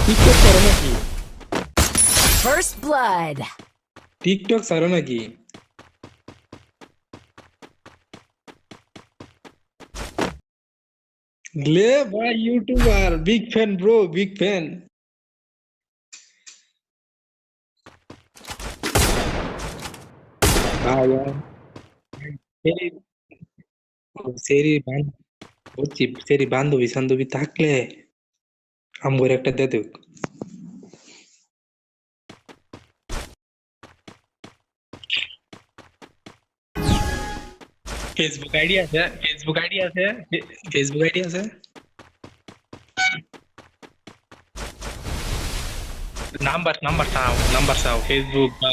TikTok করো নাকি? First blood. TikTok ছাড়ো নাকি? লে ভাই YouTuber, big fan bro, big fan. ভাই সেরি সেরি বুঝছি, সেরি বান্ধবী সান্ধবী থাকলে আমগর একটা দে দেখ। ফেসবুক আইডি আছে? ফেসবুক আইডি আছে? ফেসবুক আইডি আছে? নাম্বার চাও ফেসবুক বা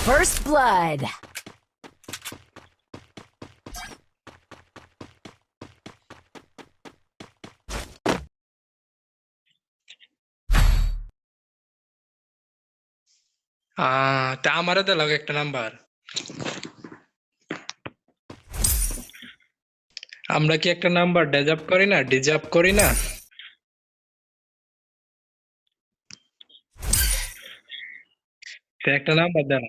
First blood. তা আমারও তো লাগে একটা নাম্বার। আমরা কি একটা নাম্বার ডিজার্ভ করি না? ডিজার্ভ করি না? তো একটা নাম্বার দেন।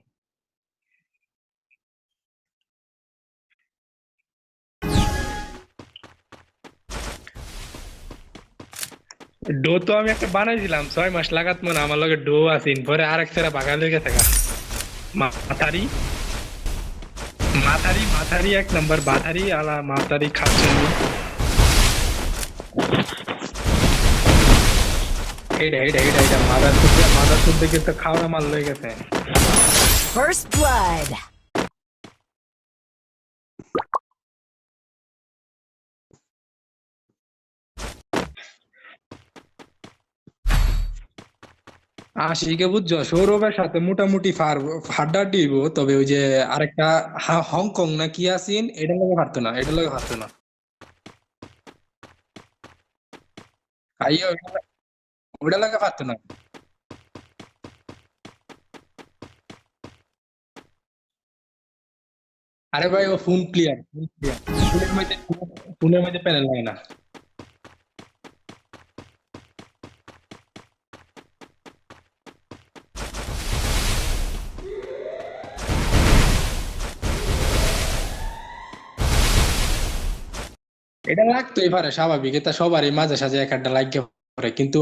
ডো তো আমি একটা বানাইছিলাম 6 মাস লাগাত মনে আমার লগে ডো আছিন, পরে আরেক সেরা বাগাল হয়ে গেছে গা। মাথারি মাথারি এক নাম্বার, বাথারি আলা মাথারি খাচ্ছেন। এইটা মাদার সুদ দেখে তো খাওয়া মাল হয়ে গেছে। First blood. আশিকে বুঝছো, সৌরভের সাথে মোটামুটি ফাড্ডা দিব, তবে ওই যে আরেকটা হংকং না কি আছিন, এটা লাগে পারতো না, এটা লাগে পারতো না। আইয়া ওটা লাগে পারতো না। আরে ভাই ও ফোন প্লেয়ার, ফোন প্লেয়ার, ফোনের মধ্যে প্যানেল লাগে না। এটা লাগতোই পারে, স্বাভাবিক, এটা সবারই মাঝে সাঝে এক একটা লাগে পড়ে, কিন্তু